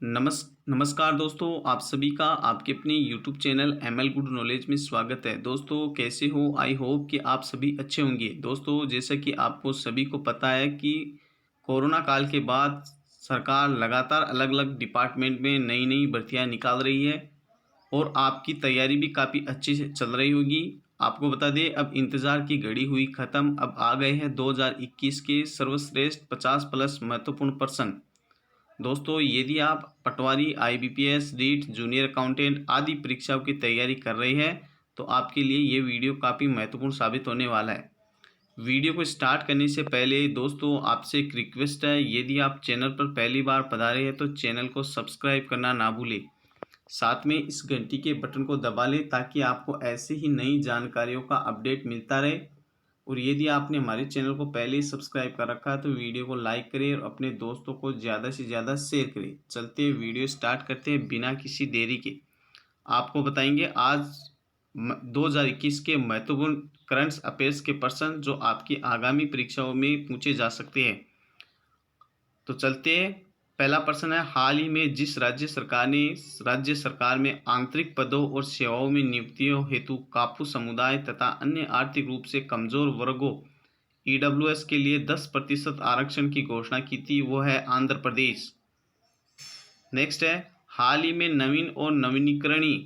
नमस्कार दोस्तों, आप सभी का आपके अपने YouTube channel ML good knowledge में स्वागत है। दोस्तों कैसे हो? आई होप कि आप सभी अच्छे होंगे। दोस्तों जैसा कि आपको सभी को पता है कि कोरोना काल के बाद सरकार लगातार अलग अलग डिपार्टमेंट में नई नई भर्तियां निकाल रही है और आपकी तैयारी भी काफ़ी अच्छी से चल रही होगी। आपको बता दें, अब इंतज़ार की घड़ी हुई ख़त्म। अब आ गए हैं 2021 के सर्वश्रेष्ठ 50 प्लस महत्वपूर्ण प्रश्न। दोस्तों यदि आप पटवारी, आईबीपीएस, रीट, जूनियर अकाउंटेंट आदि परीक्षाओं की तैयारी कर रहे हैं तो आपके लिए ये वीडियो काफ़ी महत्वपूर्ण साबित होने वाला है। वीडियो को स्टार्ट करने से पहले दोस्तों आपसे एक रिक्वेस्ट है, यदि आप चैनल पर पहली बार पधारे हैं तो चैनल को सब्सक्राइब करना ना भूलें। साथ में इस घंटी के बटन को दबा लें ताकि आपको ऐसे ही नई जानकारियों का अपडेट मिलता रहे। और यदि आपने हमारे चैनल को पहले ही सब्सक्राइब कर रखा है तो वीडियो को लाइक करें और अपने दोस्तों को ज़्यादा से ज़्यादा शेयर करें। चलते हैं वीडियो स्टार्ट करते हैं बिना किसी देरी के। आपको बताएंगे आज 2021 के महत्वपूर्ण करंट अफेयर्स के प्रश्न जो आपकी आगामी परीक्षाओं में पूछे जा सकते हैं। तो चलते हैं। पहला प्रश्न है, हाल ही में जिस राज्य सरकार ने राज्य सरकार में आंतरिक पदों और सेवाओं में नियुक्तियों हेतु कापू समुदाय तथा अन्य आर्थिक रूप से कमजोर वर्गों ईडब्ल्यूएस के लिए 10% आरक्षण की घोषणा की थी, वो है आंध्र प्रदेश। नेक्स्ट है, हाल ही में नवीन और नवीनीकरणीय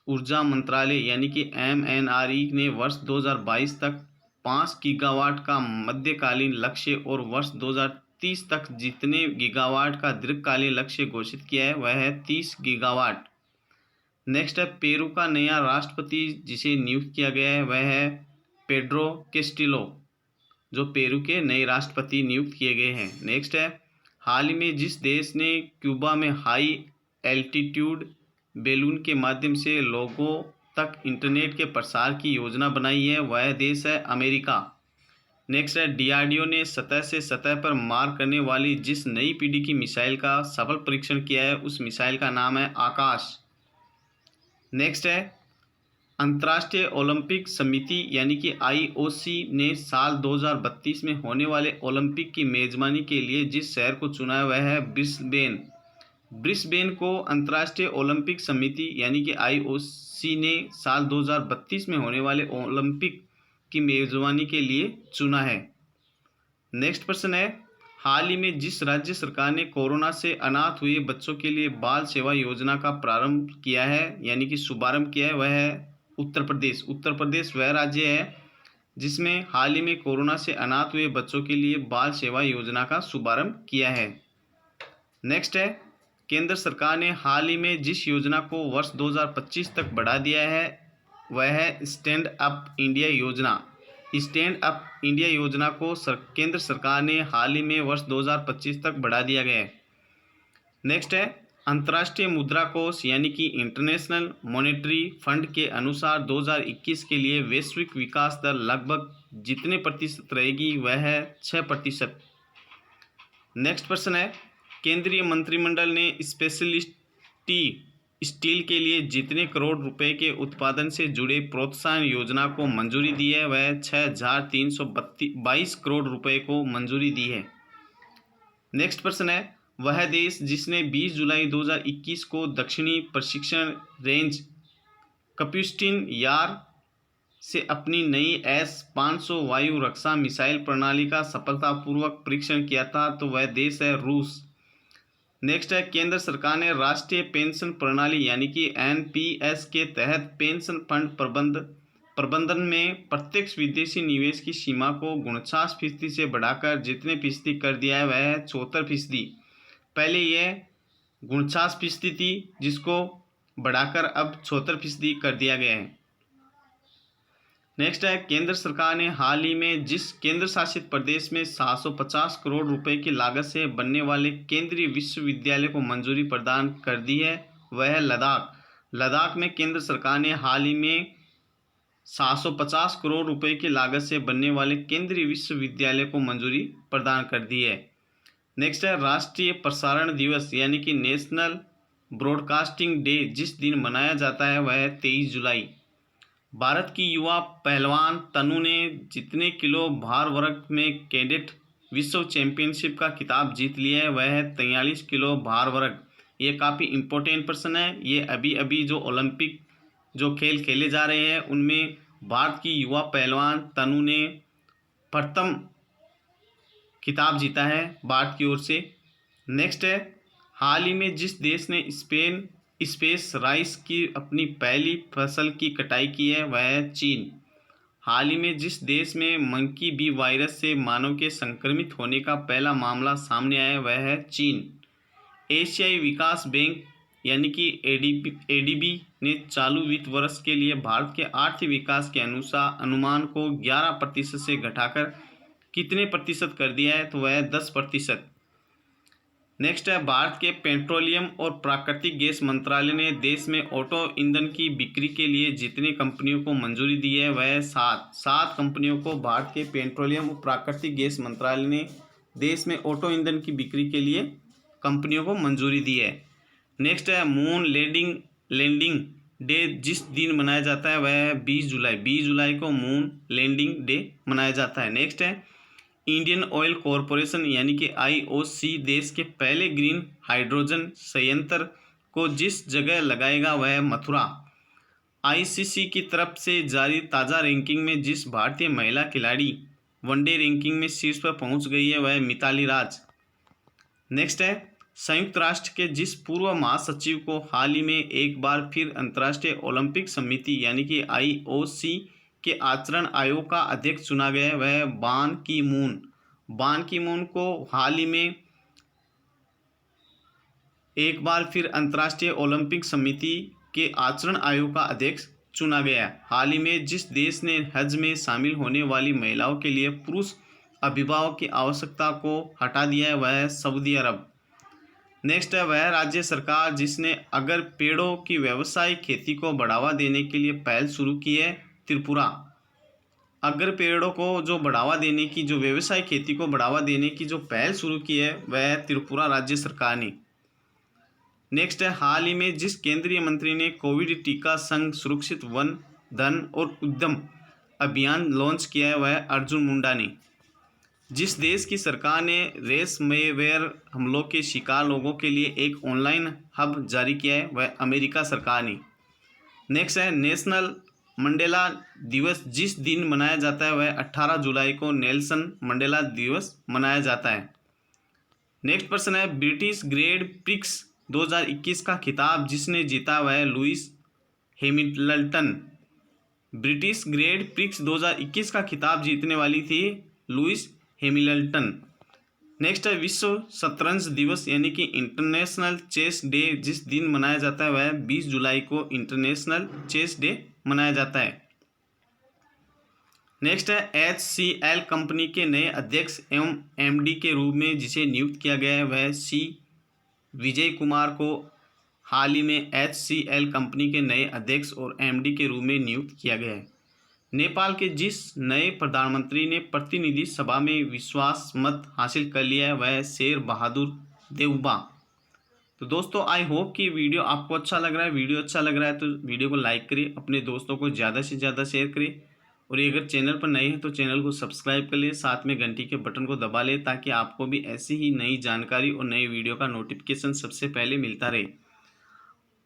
ऊर्जा मंत्रालय यानी कि एमएनआरई ने वर्ष 2022 तक 5 गीगावाट का मध्यकालीन लक्ष्य और वर्ष 2030 तक जितने गीगावाट का दीर्घकालीन लक्ष्य घोषित किया है वह है 30 गीगावाट। नेक्स्ट है, पेरू का नया राष्ट्रपति जिसे नियुक्त किया गया है वह है पेड्रो केस्टिलो, जो पेरू के नए राष्ट्रपति नियुक्त किए गए हैं। नेक्स्ट है, हाल ही में जिस देश ने क्यूबा में हाई एल्टीट्यूड बैलून के माध्यम से लोगों तक इंटरनेट के प्रसार की योजना बनाई है वह देश है अमेरिका। नेक्स्ट है, डीआरडीओ ने सतह से सतह पर मार करने वाली जिस नई पीढ़ी की मिसाइल का सफल परीक्षण किया है उस मिसाइल का नाम है आकाश। नेक्स्ट है, अंतर्राष्ट्रीय ओलंपिक समिति यानी कि आईओसी ने साल 2032 में होने वाले ओलंपिक की मेजबानी के लिए जिस शहर को चुना है वह है ब्रिस्बेन। ब्रिस्बेन को अंतर्राष्ट्रीय ओलंपिक समिति यानी कि आईओसी ने साल 2032 में होने वाले ओलंपिक की मेजबानी के लिए चुना है। नेक्स्ट प्रश्न है, हाल ही में जिस राज्य सरकार ने कोरोना से अनाथ हुए बच्चों के लिए बाल सेवा योजना का प्रारंभ किया है यानी कि शुभारंभ किया है वह है उत्तर प्रदेश। उत्तर प्रदेश वह राज्य है जिसमें हाल ही में कोरोना से अनाथ हुए बच्चों के लिए बाल सेवा योजना का शुभारंभ किया है। नेक्स्ट है, केंद्र सरकार ने हाल ही में जिस योजना को वर्ष 2025 तक बढ़ा दिया है वह है स्टैंड अप इंडिया योजना। स्टैंड अप इंडिया योजना को केंद्र सरकार ने हाल ही में वर्ष 2025 तक बढ़ा दिया गया है। नेक्स्ट है, अंतर्राष्ट्रीय मुद्रा कोष यानी कि इंटरनेशनल मॉनेटरी फंड के अनुसार 2021 के लिए वैश्विक विकास दर लगभग जितने प्रतिशत रहेगी वह है 6%। नेक्स्ट प्रश्न है, केंद्रीय मंत्रिमंडल ने स्पेशलिटी स्टील के लिए जितने करोड़ रुपए के उत्पादन से जुड़े प्रोत्साहन योजना को मंजूरी दी है वह 6,322 करोड़ रुपए को मंजूरी दी है। नेक्स्ट प्रश्न है, वह देश जिसने 20 जुलाई 2021 को दक्षिणी प्रशिक्षण रेंज कप्यूस्टिन यार से अपनी नई S-500 वायु रक्षा मिसाइल प्रणाली का सफलतापूर्वक परीक्षण किया था तो वह देश है रूस। नेक्स्ट है, केंद्र सरकार ने राष्ट्रीय पेंशन प्रणाली यानी कि एनपीएस के तहत पेंशन फंड प्रबंधन में प्रत्यक्ष विदेशी निवेश की सीमा को 49% से बढ़ाकर जितने फीसदी कर दिया है वह है 74%। पहले यह 49% थी जिसको बढ़ाकर अब 74% कर दिया गया है। नेक्स्ट है, केंद्र सरकार ने हाल ही में जिस केंद्र शासित प्रदेश में 750 करोड़ रुपए की लागत से बनने वाले केंद्रीय विश्वविद्यालय को मंजूरी प्रदान कर दी है वह है लद्दाख। लद्दाख में केंद्र सरकार ने हाल ही में 750 करोड़ रुपए की लागत से बनने वाले केंद्रीय विश्वविद्यालय को मंजूरी प्रदान कर दी है। नेक्स्ट है, राष्ट्रीय प्रसारण दिवस यानी कि नेशनल ब्रॉडकास्टिंग डे जिस दिन मनाया जाता है वह है 23 जुलाई। भारत की युवा पहलवान तनु ने जितने किलो भार वर्ग में कैडेट विश्व चैंपियनशिप का खिताब जीत लिया है वह है 43 किलो भार वर्ग। ये काफ़ी इम्पोर्टेंट प्रश्न है। ये अभी अभी जो ओलंपिक जो खेल खेले जा रहे हैं उनमें भारत की युवा पहलवान तनु ने प्रथम खिताब जीता है भारत की ओर से। नेक्स्ट है, हाल ही में जिस देश ने स्पेस राइस की अपनी पहली फसल की कटाई की है वह है चीन। हाल ही में जिस देश में मंकी बी वायरस से मानव के संक्रमित होने का पहला मामला सामने आया वह है चीन। एशियाई विकास बैंक यानी कि एडीबी ने चालू वित्त वर्ष के लिए भारत के आर्थिक विकास के अनुमान को 11% से घटाकर कितने प्रतिशत कर दिया है, तो वह 10%। नेक्स्ट है, भारत के पेट्रोलियम और प्राकृतिक गैस मंत्रालय ने देश में ऑटो ईंधन की बिक्री के लिए जितनी कंपनियों को मंजूरी दी है वह 7 कंपनियों को भारत के पेट्रोलियम और प्राकृतिक गैस मंत्रालय ने देश में ऑटो ईंधन की बिक्री के लिए कंपनियों को मंजूरी दी है। नेक्स्ट है, मून लैंडिंग डे जिस दिन मनाया जाता है वह है 20 जुलाई को मून लैंडिंग डे मनाया जाता है। नेक्स्ट है, इंडियन ऑयल कॉरपोरेशन यानी कि आईओसी देश के पहले ग्रीन हाइड्रोजन संयंत्र को जिस जगह लगाएगा वह है मथुरा। आईसीसी की तरफ से जारी ताज़ा रैंकिंग में जिस भारतीय महिला खिलाड़ी वनडे रैंकिंग में शीर्ष पर पहुंच गई है वह है मिताली राज। नेक्स्ट है, संयुक्त राष्ट्र के जिस पूर्व महासचिव को हाल ही में एक बार फिर अंतर्राष्ट्रीय ओलंपिक समिति यानी कि आईओसी के आचरण आयोग का अध्यक्ष चुना गया है वह बान की मून को हाल ही में एक बार फिर अंतर्राष्ट्रीय ओलंपिक समिति के आचरण आयोग का अध्यक्ष चुना गया। हाल ही में जिस देश ने हज में शामिल होने वाली महिलाओं के लिए पुरुष अभिभावक की आवश्यकता को हटा दिया है वह है सऊदी अरब। नेक्स्ट है, वह राज्य सरकार जिसने अगर पेड़ों की व्यावसायिक खेती को बढ़ावा देने के लिए पहल शुरू की है त्रिपुरा। अगर पेड़ों को जो बढ़ावा देने की जो व्यवसायिक खेती को बढ़ावा देने की जो पहल शुरू की है वह त्रिपुरा राज्य सरकार ने। नेक्स्ट है, हाल ही में जिस केंद्रीय मंत्री ने कोविड टीका संग सुरक्षित वन धन और उद्यम अभियान लॉन्च किया है वह अर्जुन मुंडा ने। जिस देश की सरकार ने रेमडेसिविर हमलों के शिकार लोगों के लिए एक ऑनलाइन हब जारी किया है वह अमेरिका सरकार ने। नेक्स्ट है, नेशनल मंडेला दिवस जिस दिन मनाया जाता है वह 18 जुलाई को नेल्सन मंडेला दिवस मनाया जाता है। नेक्स्ट प्रश्न है, ब्रिटिश ग्रैंड प्रिक्स 2021 का खिताब जिसने जीता वह Lewis Hamilton. British grand prix 2021 का खिताब जीतने वाली थी लुइस हैमिल्टन। नेक्स्ट है, विश्व शतरंज दिवस यानी कि इंटरनेशनल चेस डे जिस दिन मनाया जाता है वह 20 जुलाई को इंटरनेशनल चेस डे मनाया जाता है। नेक्स्ट है, HCL कंपनी के नए अध्यक्ष एवं MD के रूप में जिसे नियुक्त किया गया है वह C विजय कुमार को हाल ही में HCL कंपनी के नए अध्यक्ष और MD के रूप में नियुक्त किया गया है। नेपाल के जिस नए प्रधानमंत्री ने प्रतिनिधि सभा में विश्वास मत हासिल कर लिया है वह शेर बहादुर देउबा। तो दोस्तों आई होप कि वीडियो आपको अच्छा लग रहा है। वीडियो अच्छा लग रहा है तो वीडियो को लाइक करिए, अपने दोस्तों को ज़्यादा से ज़्यादा शेयर करिए और ये अगर चैनल पर नए हैं तो चैनल को सब्सक्राइब कर ले, साथ में घंटी के बटन को दबा ले ताकि आपको भी ऐसी ही नई जानकारी और नए वीडियो का नोटिफिकेशन सबसे पहले मिलता रहे।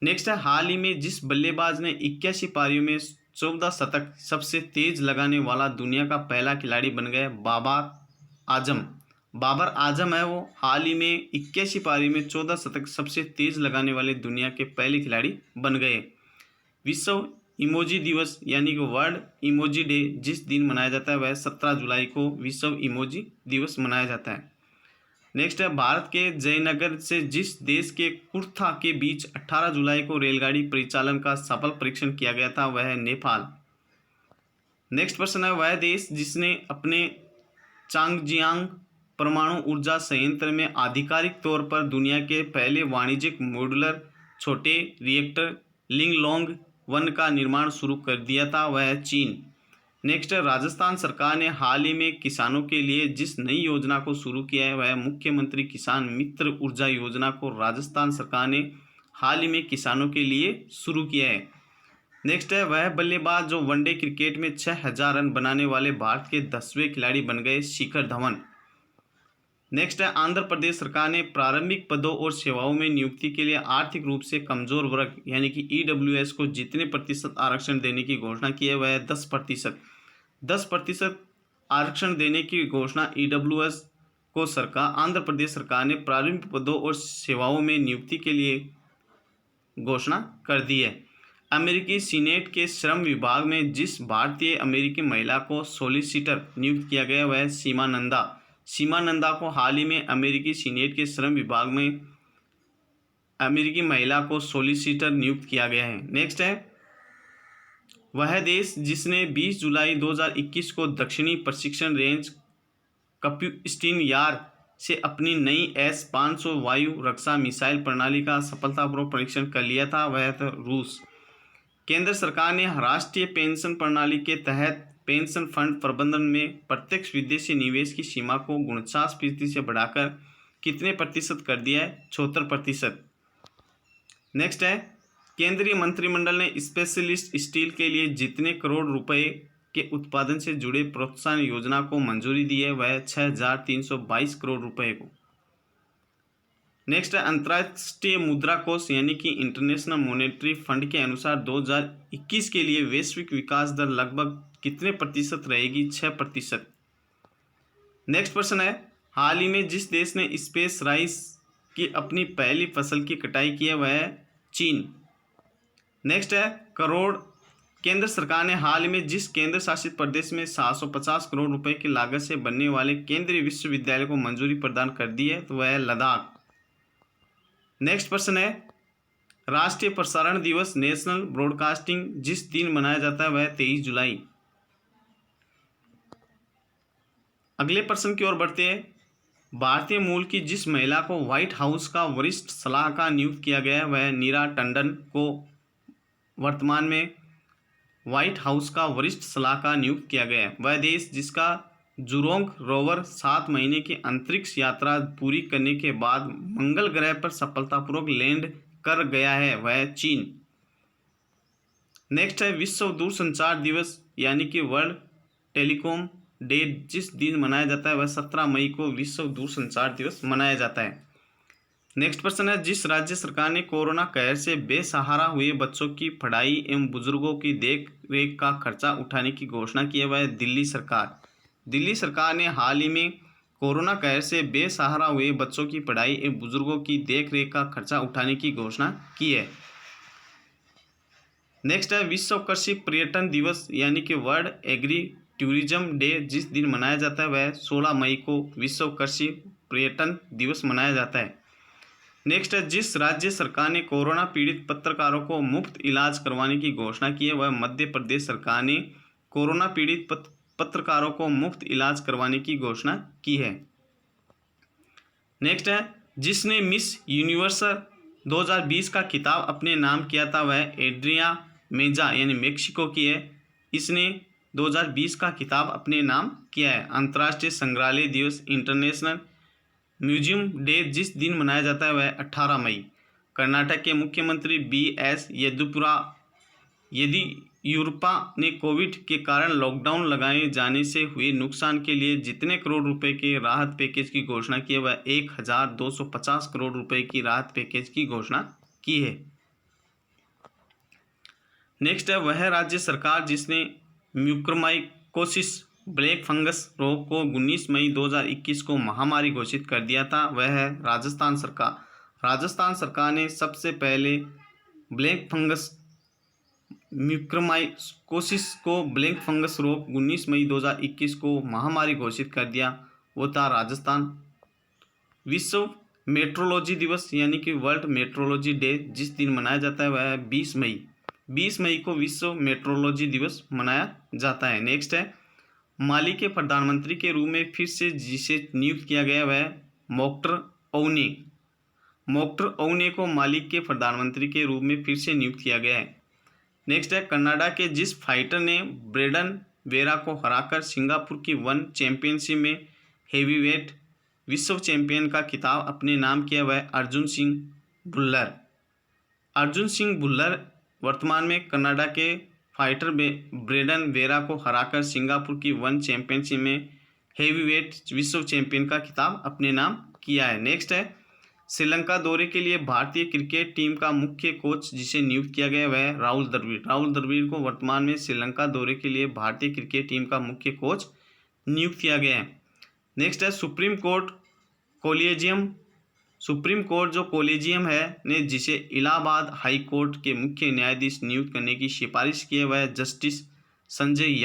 नेक्स्ट है, हाल ही में जिस बल्लेबाज ने 81 पारियों में 14 शतक सबसे तेज लगाने वाला दुनिया का पहला खिलाड़ी बन गया बाबर आजम है। वो हाल ही में 81 पारी में 14 शतक सबसे तेज लगाने वाले दुनिया के पहले खिलाड़ी बन गए। विश्व इमोजी दिवस यानी कि वर्ल्ड इमोजी डे जिस दिन मनाया जाता है वह 17 जुलाई को विश्व इमोजी दिवस मनाया जाता है। नेक्स्ट है, भारत के जयनगर से जिस देश के कुर्था के बीच 18 जुलाई को रेलगाड़ी परिचालन का सफल परीक्षण किया गया था वह है नेपाल। नेक्स्ट प्रश्न है, वह देश जिसने अपने चांगजियांग परमाणु ऊर्जा संयंत्र में आधिकारिक तौर पर दुनिया के पहले वाणिज्यिक मॉड्यूलर छोटे रिएक्टर लिंगलोंग 1 का निर्माण शुरू कर दिया था वह है चीन। नेक्स्ट, राजस्थान सरकार ने हाल ही में किसानों के लिए जिस नई योजना को शुरू किया है वह मुख्यमंत्री किसान मित्र ऊर्जा योजना को राजस्थान सरकार ने हाल ही में किसानों के लिए शुरू किया है। नेक्स्ट है, वह बल्लेबाज जो वनडे क्रिकेट में 6000 रन बनाने वाले भारत के 10वें खिलाड़ी बन गए शिखर धवन। नेक्स्ट है, आंध्र प्रदेश सरकार ने प्रारंभिक पदों और सेवाओं में नियुक्ति के लिए आर्थिक रूप से कमजोर वर्ग यानी कि ईडब्ल्यूएस को जितने प्रतिशत आरक्षण देने की घोषणा की है वह है 10%। 10% आरक्षण देने की घोषणा ईडब्ल्यूएस को आंध्र प्रदेश सरकार ने प्रारंभिक पदों और सेवाओं में नियुक्ति के लिए घोषणा कर दी है। अमेरिकी सीनेट के श्रम विभाग में जिस भारतीय अमेरिकी महिला को सॉलिसिटर नियुक्त किया गया वह सीमा नंदा। सीमा नंदा को हाल ही में अमेरिकी सीनेट के श्रम विभाग में अमेरिकी महिला को सॉलिसिटर नियुक्त किया गया है। नेक्स्ट है, वह देश जिसने 20 जुलाई 2021 को दक्षिणी प्रशिक्षण रेंज कप्यूस्टीन यार से अपनी नई S-500 वायु रक्षा मिसाइल प्रणाली का सफलतापूर्वक परीक्षण कर लिया था वह था रूस। केंद्र सरकार ने राष्ट्रीय पेंशन प्रणाली के तहत पेंशन फंड प्रबंधन में प्रत्यक्ष विदेशी निवेश की सीमा को 49% से बढ़ाकर कितने प्रतिशत कर दिया है? 76%। नेक्स्ट है, केंद्रीय मंत्रिमंडल ने स्पेशलिस्ट स्टील के लिए जितने करोड़ रुपए के उत्पादन से जुड़े प्रोत्साहन योजना को मंजूरी दी है वह 6,322 करोड़ रुपए को। नेक्स्ट है, अंतर्राष्ट्रीय मुद्रा कोष यानी कि इंटरनेशनल मॉनेटरी फंड के अनुसार 2021 के लिए वैश्विक विकास दर लगभग कितने प्रतिशत रहेगी? 6%। नेक्स्ट प्रश्न है, हाल ही में जिस देश ने स्पेस राइस की अपनी पहली फसल की कटाई की है वह है चीन। नेक्स्ट है, केंद्र सरकार ने हाल ही में जिस केंद्र शासित प्रदेश में 750 करोड़ रुपए की लागत से बनने वाले केंद्रीय विश्वविद्यालय को मंजूरी प्रदान कर दी है तो वह है लद्दाख। नेक्स्ट प्रश्न है, राष्ट्रीय प्रसारण दिवस नेशनल ब्रॉडकास्टिंग जिस दिन मनाया जाता है वह 23 जुलाई। अगले प्रश्न की ओर बढ़ते हैं। भारतीय मूल की जिस महिला को व्हाइट हाउस का वरिष्ठ सलाहकार नियुक्त किया गया है वह नीरा टंडन को वर्तमान में व्हाइट हाउस का वरिष्ठ सलाहकार नियुक्त किया गया है। वह देश जिसका जुरोंग रोवर 7 महीने की अंतरिक्ष यात्रा पूरी करने के बाद मंगल ग्रह पर सफलतापूर्वक लैंड कर गया है वह है चीन। नेक्स्ट है, विश्व दूरसंचार दिवस यानी कि वर्ल्ड टेलीकॉम डे जिस दिन मनाया जाता है वह 17 मई को विश्व दूरसंचार दिवस मनाया जाता है। नेक्स्ट प्रश्न है, जिस राज्य सरकार ने कोरोना कहर से बेसहारा हुए बच्चों की पढ़ाई एवं बुजुर्गों की देख रेख का खर्चा उठाने की घोषणा की है वह दिल्ली सरकार। दिल्ली सरकार ने हाल ही में कोरोना कहर से बेसहारा हुए बच्चों की पढ़ाई एवं बुजुर्गों की देख रेख का खर्चा उठाने की घोषणा की है। नेक्स्ट है, विश्व कृषि पर्यटन दिवस यानी कि वर्ल्ड एग्री टूरिज्म डे जिस दिन मनाया जाता है वह 16 मई को विश्व कृषि पर्यटन दिवस मनाया जाता है। नेक्स्ट है, जिस राज्य सरकार ने कोरोना पीड़ित पत्रकारों को मुफ्त इलाज करवाने की घोषणा की है वह मध्य प्रदेश सरकार ने कोरोना पीड़ित पत्रकारों को मुफ्त इलाज करवाने की घोषणा की है। नेक्स्ट है, जिसने मिस यूनिवर्स 2020 का खिताब अपने नाम किया था वह एड्रिया मेजा यानी मेक्सिको की है। इसने 2020 का खिताब अपने नाम किया है। अंतर्राष्ट्रीय संग्रहालय दिवस इंटरनेशनल म्यूजियम डे जिस दिन मनाया जाता है वह 18 मई। कर्नाटक के मुख्यमंत्री BS येदियुरप्पा ने कोविड के कारण लॉकडाउन लगाए जाने से हुए नुकसान के लिए जितने करोड़ रुपए के राहत पैकेज की घोषणा की है वह 1,250 करोड़ रुपए की राहत पैकेज की घोषणा की है। नेक्स्ट है, वह राज्य सरकार जिसने म्यूकरमाइकोसिस ब्लैक फंगस रोग को 19 मई 2021 को महामारी घोषित कर दिया था वह है राजस्थान सरकार। राजस्थान सरकार ने सबसे पहले ब्लैक फंगस म्यूकरमाइकोसिस को ब्लैक फंगस रोग 19 मई 2021 को महामारी घोषित कर दिया, वो था राजस्थान। विश्व मेट्रोलॉजी दिवस यानी कि वर्ल्ड मेट्रोलॉजी डे जिस दिन मनाया जाता है वह है 20 मई। 20 मई को विश्व मेट्रोलॉजी दिवस मनाया जाता है। नेक्स्ट है, माली के प्रधानमंत्री के रूप में फिर से जिसे नियुक्त किया गया वह मोक्टर ओउने। मोक्टर ओउने को माली के प्रधानमंत्री के रूप में फिर से नियुक्त किया गया है। नेक्स्ट है, कनाडा के जिस फाइटर ने ब्रेंडन वेरा को हराकर सिंगापुर की वन चैंपियनशिप में हेवीवेट विश्व चैंपियन का खिताब अपने नाम किया वह अर्जुन सिंह भुल्लर। अर्जुन सिंह भुल्लर वर्तमान में कनाडा के फाइटर ब्रेंडन वेरा को हराकर सिंगापुर की वन चैंपियनशिप में हेवीवेट विश्व चैंपियन का खिताब अपने नाम किया है। नेक्स्ट है, श्रीलंका दौरे के लिए भारतीय क्रिकेट टीम का मुख्य कोच जिसे नियुक्त किया गया वह है राहुल द्रविड़। राहुल द्रविड़ को वर्तमान में श्रीलंका दौरे के लिए भारतीय क्रिकेट टीम का मुख्य कोच नियुक्त किया गया है। नेक्स्ट है, सुप्रीम कोर्ट जो कोलेजियम है ने जिसे इलाहाबाद हाई कोर्ट के मुख्य न्यायाधीश नियुक्त करने की सिफारिश की है वह जस्टिस संजय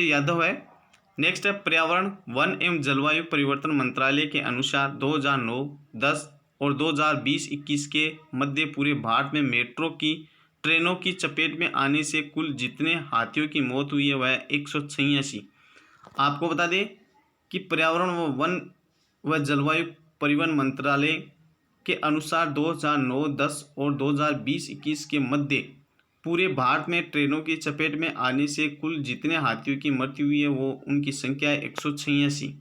यादव है। नेक्स्ट है, पर्यावरण वन एवं जलवायु परिवर्तन मंत्रालय के अनुसार 2009-10 और 2020-21 के मध्य पूरे भारत में मेट्रो की ट्रेनों की चपेट में आने से कुल जितने हाथियों की मौत हुई है वह 186। आपको बता दें कि पर्यावरण व वन व जलवायु परिवहन मंत्रालय के अनुसार 2009-10 और 2020-21 के मध्य पूरे भारत में ट्रेनों की चपेट में आने से कुल जितने हाथियों की मृत्यु हुई है वो उनकी संख्या है 186।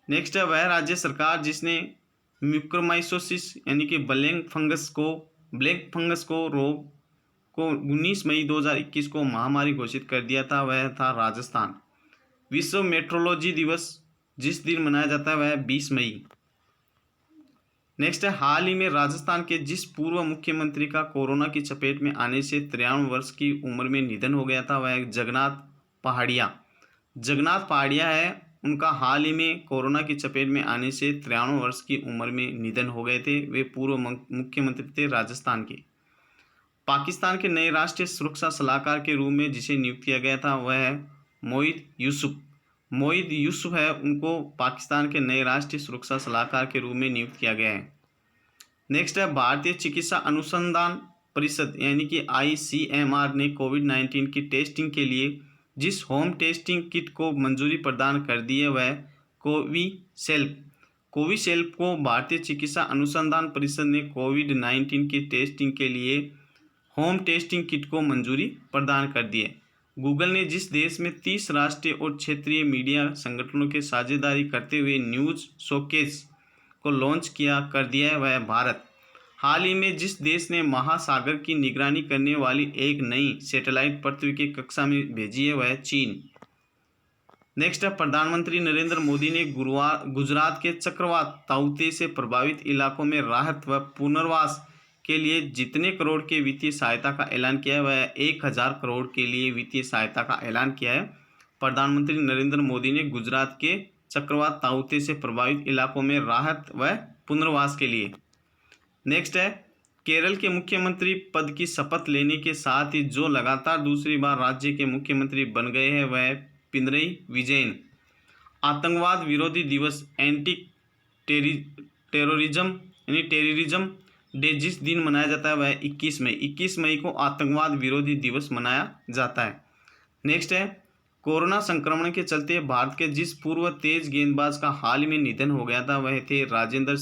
नेक्स्ट है, वह राज्य सरकार जिसने म्यूकरमाइकोसिस यानी कि ब्लैक फंगस को रोग को 19 मई 2021 को महामारी घोषित कर दिया था वह था राजस्थान। विश्व मेट्रोलॉजी दिवस जिस दिन मनाया जाता है वह 20 मई। नेक्स्ट है, हाल ही में राजस्थान के जिस पूर्व मुख्यमंत्री का कोरोना की चपेट में आने से 93 वर्ष की उम्र में निधन हो गया था वह जगन्नाथ पहाड़िया है। उनका हाल ही में कोरोना की चपेट में आने से 93 वर्ष की उम्र में निधन हो गए थे। वे पूर्व मुख्यमंत्री थे राजस्थान के। पाकिस्तान के नए राष्ट्रीय सुरक्षा सलाहकार के रूप में जिसे नियुक्त किया गया था वह है मोहित यूसुफ है। उनको पाकिस्तान के नए राष्ट्रीय सुरक्षा सलाहकार के रूप में नियुक्त किया गया है। नेक्स्ट है, भारतीय चिकित्सा अनुसंधान परिषद यानी कि ICMR ने कोविड-19 की टेस्टिंग के लिए जिस होम टेस्टिंग किट को मंजूरी प्रदान कर दी है वह कोविशेल्प को भारतीय चिकित्सा अनुसंधान परिषद ने कोविड-19 की टेस्टिंग के लिए होम टेस्टिंग किट को मंजूरी प्रदान कर दी है। गूगल ने जिस देश में 30 राष्ट्रीय और क्षेत्रीय मीडिया संगठनों के साझेदारी करते हुए न्यूज़ शोकेस को लॉन्च कर दिया है वह भारत। हाल ही में जिस देश ने महासागर की निगरानी करने वाली एक नई सैटेलाइट पृथ्वी की कक्षा में भेजी है वह चीन। नेक्स्ट है, प्रधानमंत्री नरेंद्र मोदी ने गुजरात के चक्रवात ताउते से प्रभावित इलाकों में राहत व पुनर्वास के लिए जितने करोड़ के वित्तीय सहायता का ऐलान किया है वह 1000 करोड़ के लिए वित्तीय सहायता का ऐलान किया है। प्रधानमंत्री नरेंद्र मोदी ने गुजरात के चक्रवात ताउते से प्रभावित इलाकों में राहत व पुनर्वास के लिए। नेक्स्ट है, केरल के मुख्यमंत्री पद की शपथ लेने के साथ ही जो लगातार दूसरी बार राज्य के मुख्यमंत्री बन गए हैं वह पिनरई विजयन। आतंकवाद विरोधी दिवस एंटी टेररिज्म डे जिस दिन मनाया जाता है वह 21 मई को आतंकवाद विरोधी दिवस मनाया जाता है। नेक्स्ट है, कोरोना संक्रमण के चलते भारत के जिस पूर्व तेज गेंदबाज का हाल ही में निधन हो गया था वह थे राजेंद्र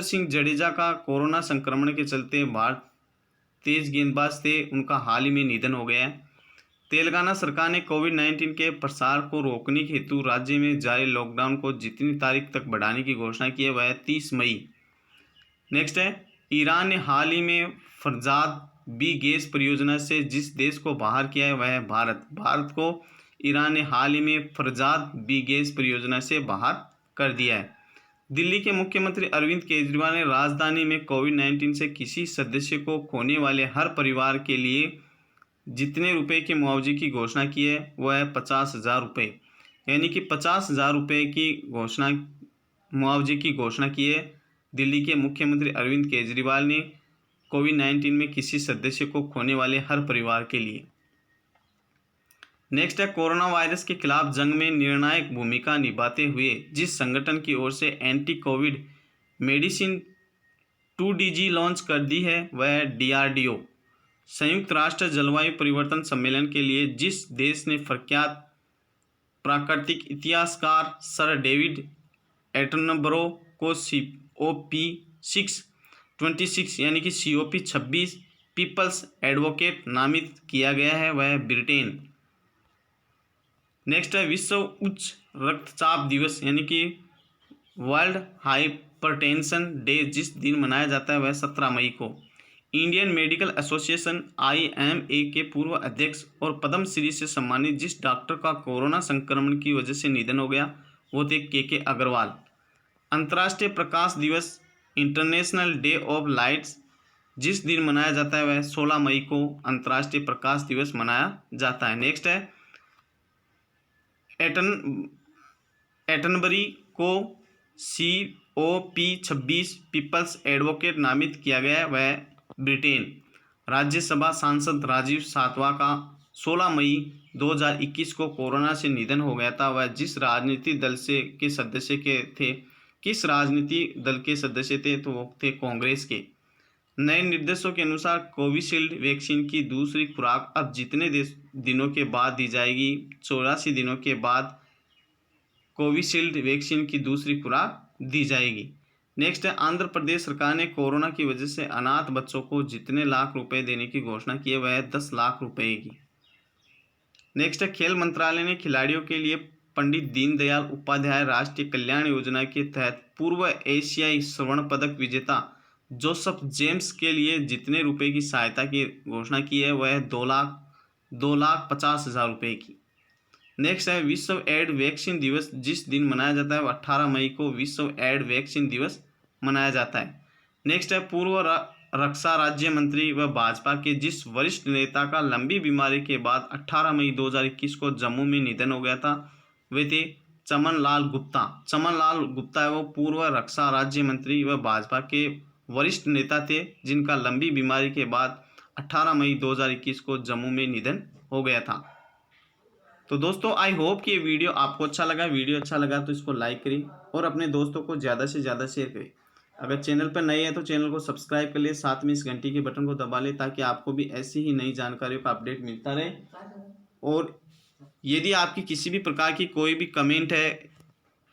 सिंह जडेजा का कोरोना संक्रमण के चलते भारत तेज गेंदबाज थे, उनका हाल ही में निधन हो गया है। तेलंगाना सरकार ने कोविड-19 के प्रसार को रोकने के हेतु राज्य में जारी लॉकडाउन को जितनी तारीख तक बढ़ाने की घोषणा की है वह 30 मई। नेक्स्ट है, ईरान ने हाल ही में फरजाद बी गैस परियोजना से जिस देश को बाहर किया है वह है भारत को ईरान ने हाल ही में फरजाद बी गैस परियोजना से बाहर कर दिया है। दिल्ली के मुख्यमंत्री अरविंद केजरीवाल ने राजधानी में कोविड-19 से किसी सदस्य को खोने वाले हर परिवार के लिए जितने रुपए के मुआवजे की घोषणा की है वह है 50,000 रुपये, यानी कि 50,000 रुपये की मुआवजे की घोषणा की है दिल्ली के मुख्यमंत्री अरविंद केजरीवाल ने कोविड-19 में किसी सदस्य को खोने वाले हर परिवार के लिए। नेक्स्ट है, कोरोना वायरस के खिलाफ जंग में निर्णायक भूमिका निभाते हुए जिस संगठन की ओर से anti Covid medicine 2DG launch कर दी है वह है DRDO। संयुक्त राष्ट्र जलवायु परिवर्तन सम्मेलन के लिए जिस देश ने प्रख्यात प्राकृतिक इतिहासकार सर डेविड एटनबरो को COP26 यानी कि COP26 पीपल्स एडवोकेट नामित किया गया है वह ब्रिटेन। नेक्स्ट है, विश्व उच्च रक्तचाप दिवस यानी कि वर्ल्ड हाइपरटेंशन डे जिस दिन मनाया जाता है वह 17 मई को। इंडियन मेडिकल एसोसिएशन IMA के पूर्व अध्यक्ष और पद्मश्री से सम्मानित जिस डॉक्टर का कोरोना संक्रमण की वजह से निधन हो गया वो थे KK अग्रवाल। अंतर्राष्ट्रीय प्रकाश दिवस इंटरनेशनल डे ऑफ लाइट्स जिस दिन मनाया जाता है वह 16 मई को अंतर्राष्ट्रीय प्रकाश दिवस मनाया जाता है। नेक्स्ट है एटनबरी को COP26 पीपल्स एडवोकेट नामित किया गया है, वह ब्रिटेन। राज्यसभा सांसद राजीव सातवा का 16 मई 2021 को कोरोना से निधन हो गया था। वह जिस राजनीतिक दल से के सदस्य के थे, किस राजनीतिक दल के सदस्य थे, तो वो थे कांग्रेस के। नए निर्देशों के अनुसार कोविशील्ड वैक्सीन की दूसरी खुराक अब जितने दिनों के बाद दी जाएगी, 84 दिनों के बाद कोविशील्ड वैक्सीन की दूसरी खुराक दी जाएगी। नेक्स्ट है आंध्र प्रदेश सरकार ने कोरोना की वजह से अनाथ बच्चों को जितने लाख रुपए देने की घोषणा की है वह है 10 लाख रुपए की। नेक्स्ट है खेल मंत्रालय ने खिलाड़ियों के लिए पंडित दीनदयाल उपाध्याय राष्ट्रीय कल्याण योजना के तहत पूर्व एशियाई स्वर्ण पदक विजेता जोसेफ जेम्स के लिए जितने रुपए की सहायता की घोषणा की है वह है 2,50,000 रुपये की। नेक्स्ट है विश्व एड वैक्सीन दिवस जिस दिन मनाया जाता है वह 18 मई को विश्व एड वैक्सीन दिवस मनाया जाता है। नेक्स्ट है पूर्व रक्षा राज्य मंत्री व भाजपा के जिस वरिष्ठ नेता का लंबी बीमारी के बाद 18 मई 2021 को जम्मू में निधन हो गया था वे थे चमन लाल गुप्ता। चमन लाल गुप्ता है वो पूर्व रक्षा राज्य मंत्री व भाजपा के वरिष्ठ नेता थे जिनका लंबी बीमारी के बाद 18 मई 2021 को जम्मू में निधन हो गया था। तो दोस्तों आई होप कि ये वीडियो आपको अच्छा लगा। वीडियो अच्छा लगा तो इसको लाइक करें और अपने दोस्तों को ज़्यादा से ज़्यादा शेयर करें। अगर चैनल पर नए हैं तो चैनल को सब्सक्राइब कर ले, साथ में इस घंटी के बटन को दबा ले ताकि आपको भी ऐसी ही नई जानकारियों का अपडेट मिलता रहे। और यदि आपकी किसी भी प्रकार की कोई भी कमेंट है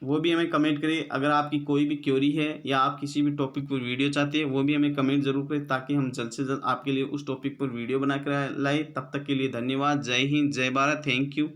वो भी हमें कमेंट करें। अगर आपकी कोई भी क्वेरी है या आप किसी भी टॉपिक पर वीडियो चाहते हैं वो भी हमें कमेंट जरूर करें ताकि हम जल्द से जल्द आपके लिए उस टॉपिक पर वीडियो बना कर लाए। तब तक के लिए धन्यवाद। जय हिंद, जय भारत, थैंक यू।